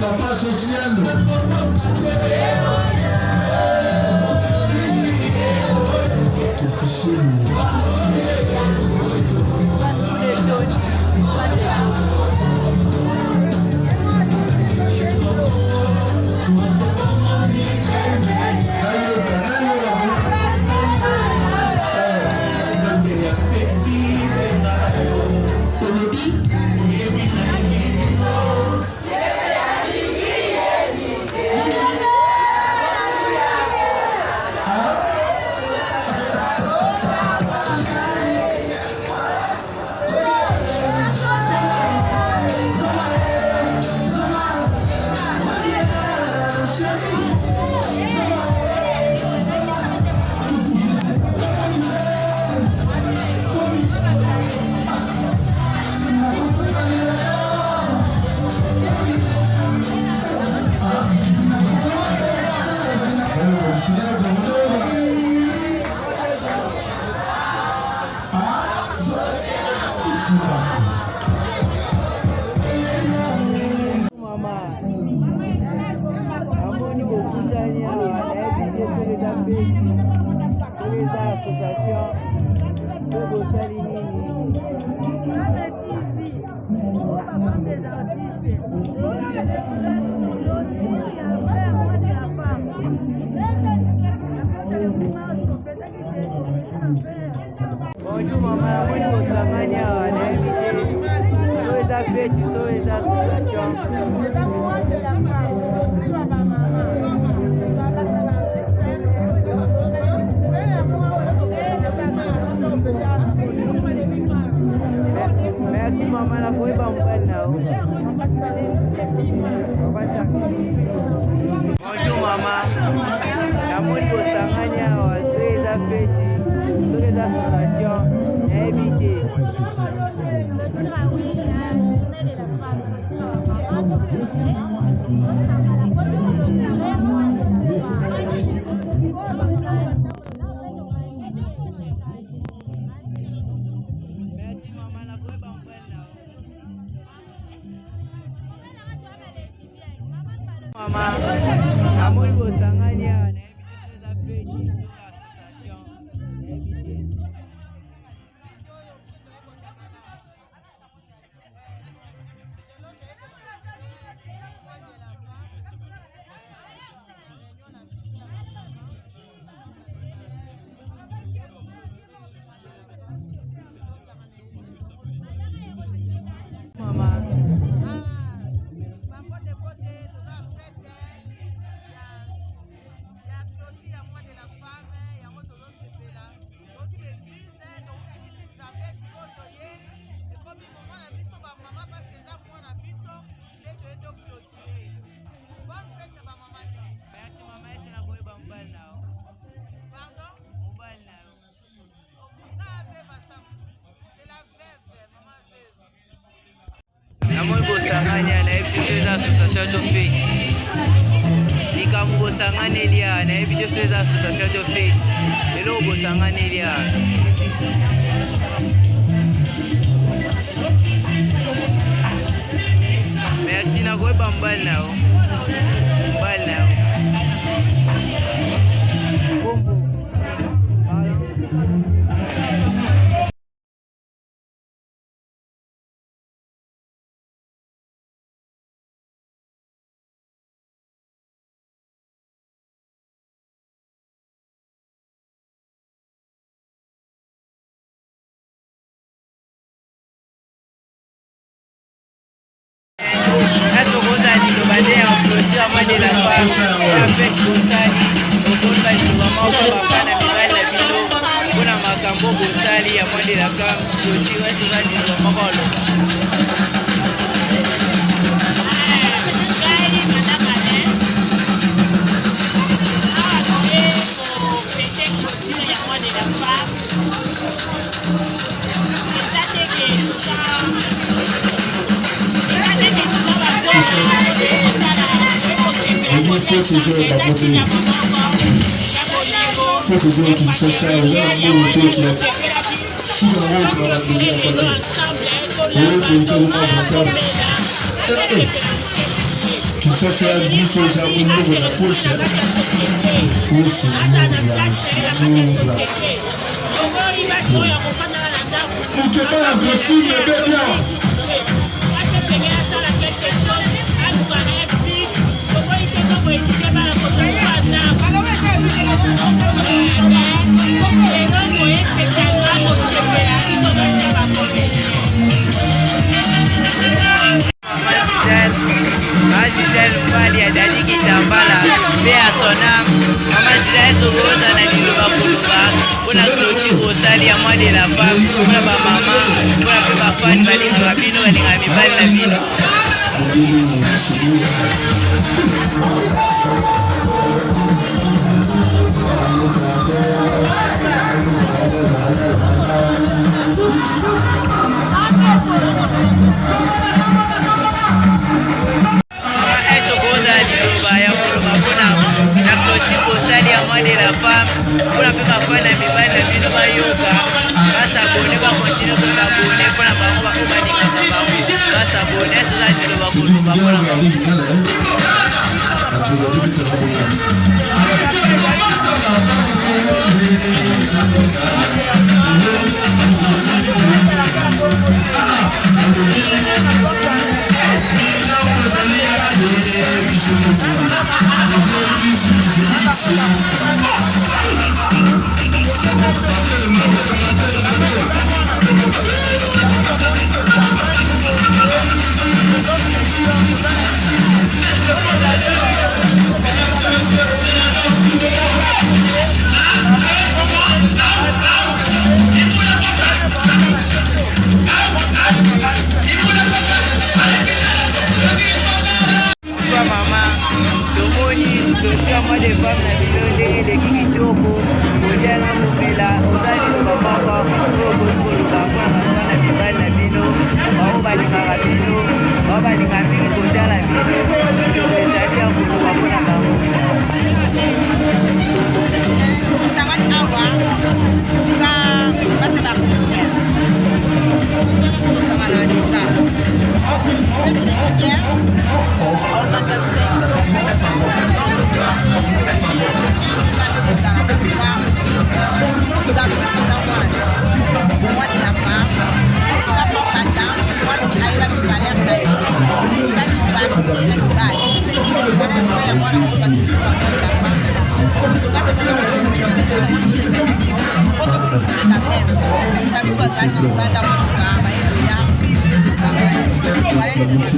Papa social. Bonjour maman, moi je vous amène à l'invité. Tous les affaires, tous les Merci maman, la boue va me now. Bonjour maman, la moi je vous amène à tous les affaires. Toutes les associations invitées. Merci maman, la boue va me maman, la moi je vous amène à maman. namoni bosangani nayebi biso eza association to fete likambo bosanganeli awa nayebi biso eza association to fete eloko bosanganeli awa merci nakoyeba mbali nao de la femme, avec Bosali, Okonba Chibama, Bapana, Mibali, la Bino, Kuna Makambo, Bosali, à moi de la femme, Loti, West, Chibama, faut ces gens d'apporter. Faut ces gens qui me cherchent à vous avez un mot autour qui a sous la route à la famille. Oui, totalement rentable. Qui cherchent à glisser les amours dans la poche. Oh, c'est lourd là. On te parle agressif, mais bien. Gisèle Mbali adali kitambala pe à son âme Maman Gisèle Sogoza na liloba koluka mpona clôture osali ya moi de la femme mpona bamama mpona mpe bafani balingaka bino balingaka mibali na bino de la femme pour la plus ma femme la mibali la bino bayoka basabone bakontinue kosabone mpona bango bakobalikaka bango basabone eza liloba koluka mpona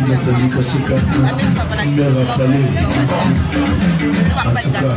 Nathalie Kasseka, mère à Palais. En tout cas.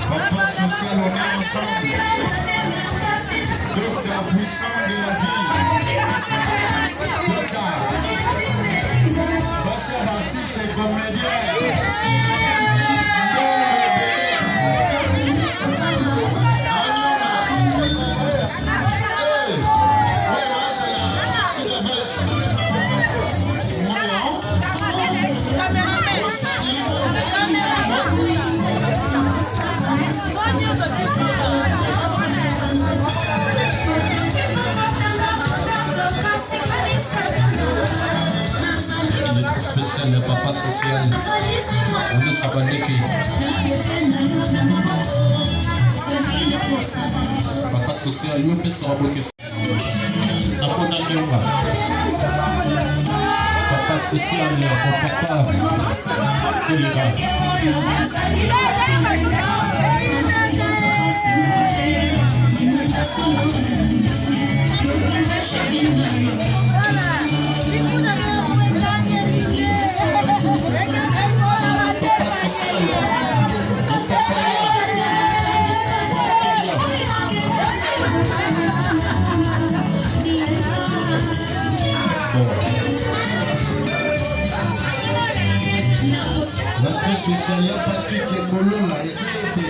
Papa social, on est ensemble. Docteur puissant de la vie. Docteur. Bachar artiste et comédien. Spécial, le papa social, on est travaillé papa social, lui peut se raboter. Papa social, mon papa, c'est le gars. La très spéciale, il y a Patrick Ekolo là, et j'ai été.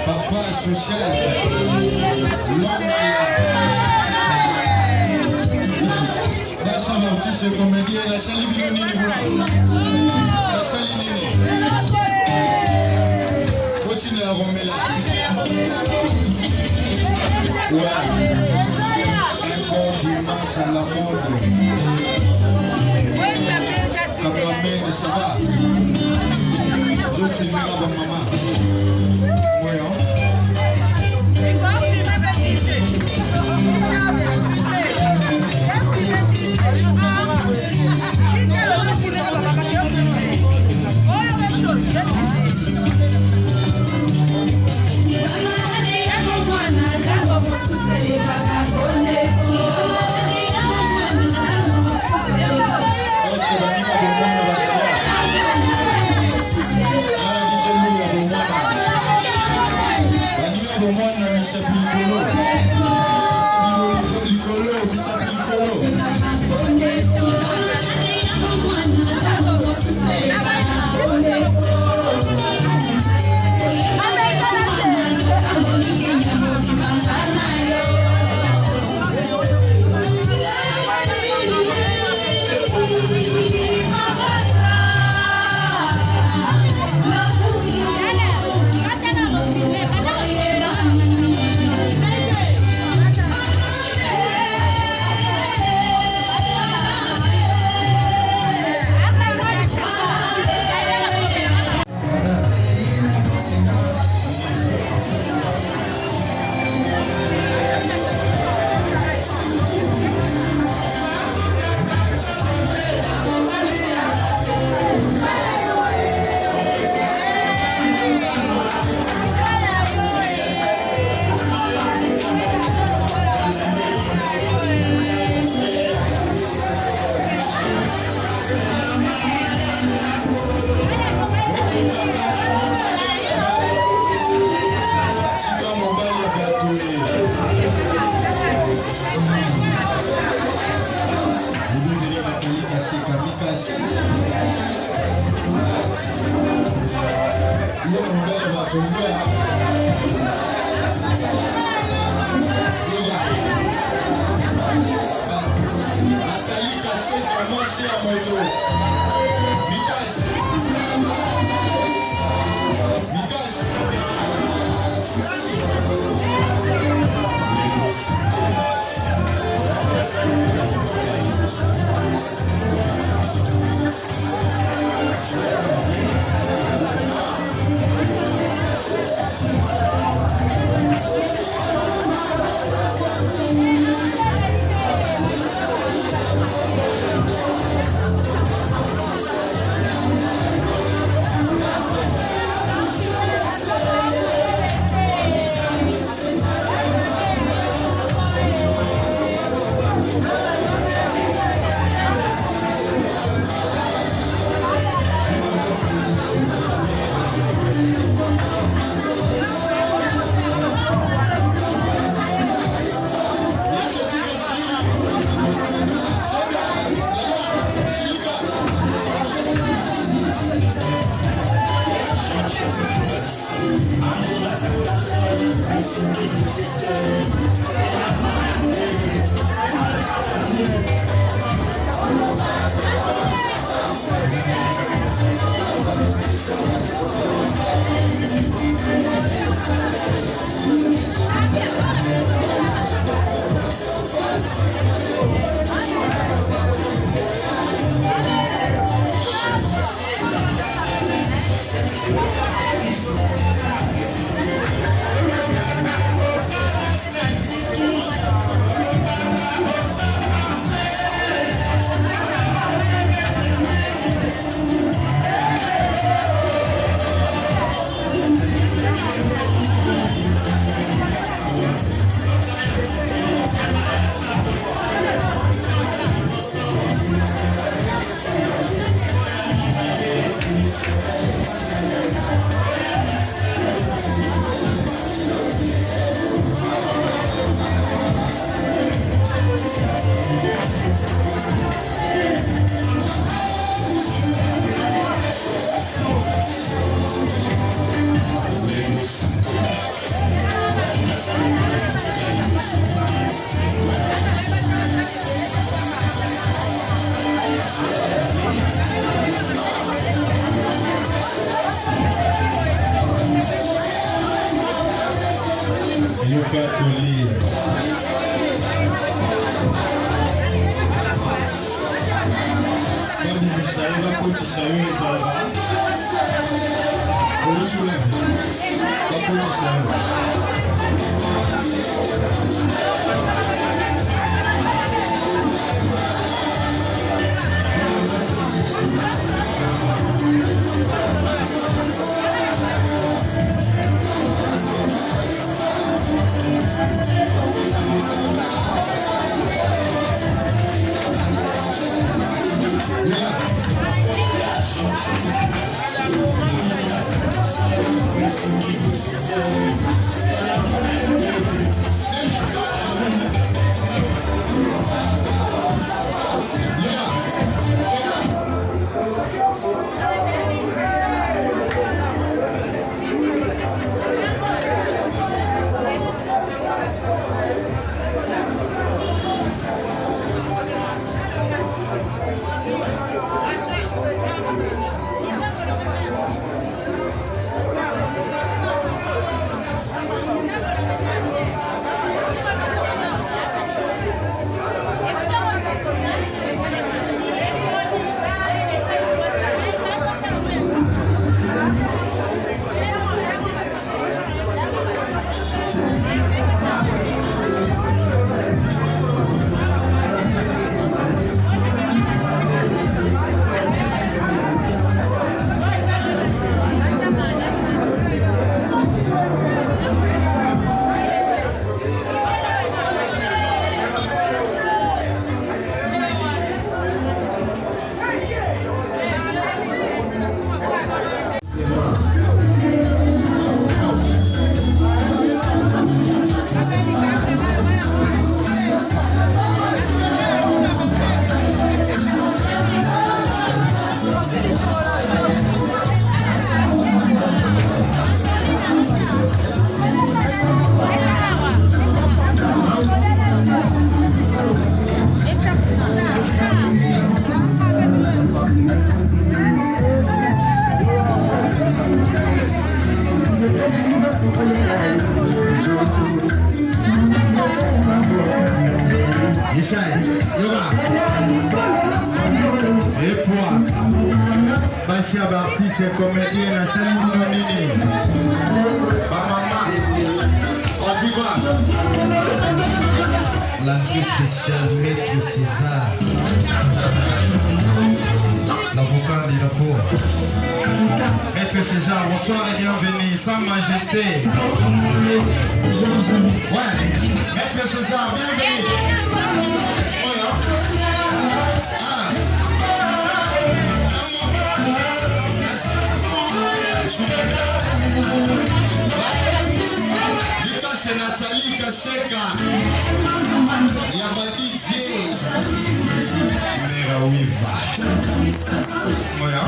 Papa social, l'homme la salle artiste comédien, la salle binonini la salle nini. Continue à Romela. Ouais. Un bon dimanche à la mode. Cameraman, ça va? Je filmerai à ma maman. Ouais, hein? Tulia. Babi mishareva koti shawe salva. Uruchule. Bakoti shawe. Bashia Bartiste comédien na Salimino Nini. Ba maman. On dit quoi? L'entrée spéciale Maître César. L'avocat de la peau. Maître César, bonsoir et bienvenue. Sa Majesté. Ouais. Maître César, bienvenue. C'est Nathalie Kacheka. Yaba DJ. Mera Wiva. Moya.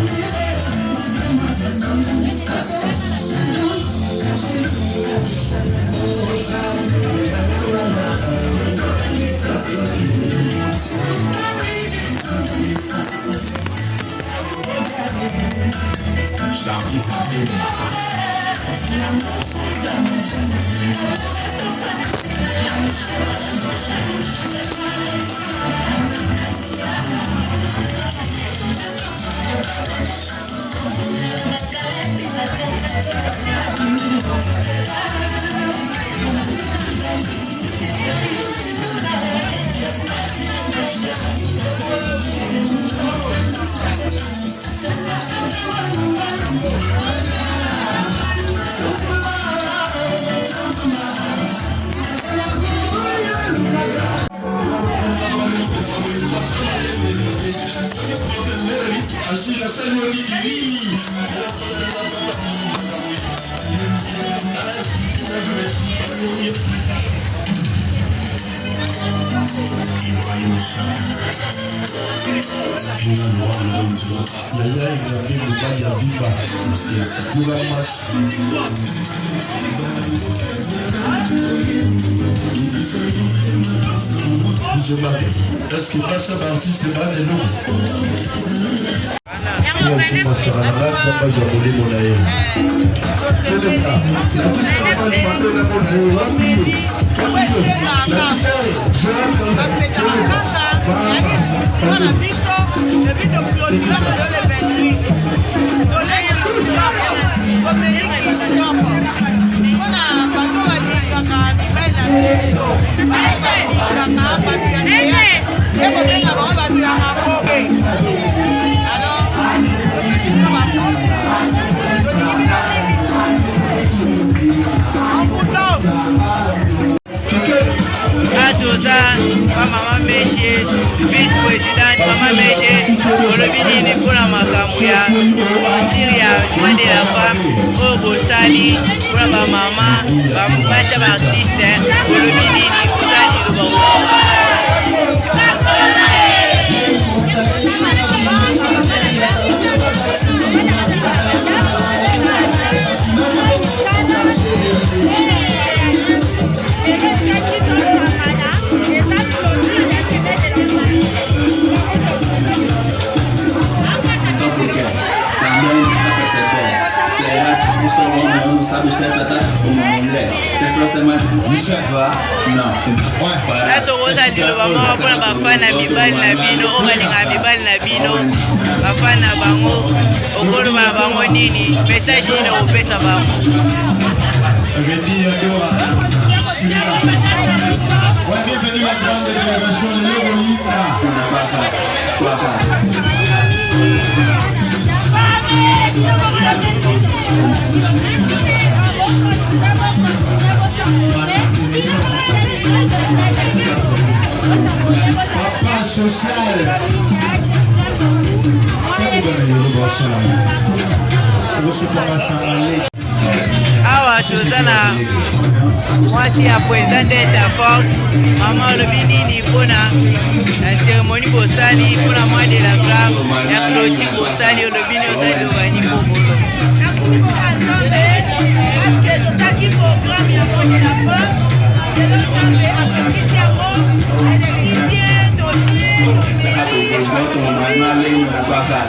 Ashina Salio Nini. Ibrahim Shah. Yaya Ingrambe mobali ya Vimba Yoga Mas est-ce que pas ça artiste est mal et Maman Métier, vice-présidente, Maman Métier, Olobini pour la Makamouya, Syria, loin de la femme, Ogo Sali, pour la maman, Bacha artiste, Olobini pour Sali, sabe sempre atrás como mulher. As próximas vá não. Aso woza dilo bama wapona bafana mibali na bino obalinga mibali na bino bafana bango okoloba bango nini message nini opesa bango. Ouais, bienvenue la grande délégation de l'Egoïta. Papa social. Awa Josana mwasi ya président d'État Fox Maman Olobini ni pona la cérémonie bosali pour la mois de la flamme ya clôture bosali Olobini osali lobani bobolo. Saya tu, kalau tu, mana lagi nak kuasa.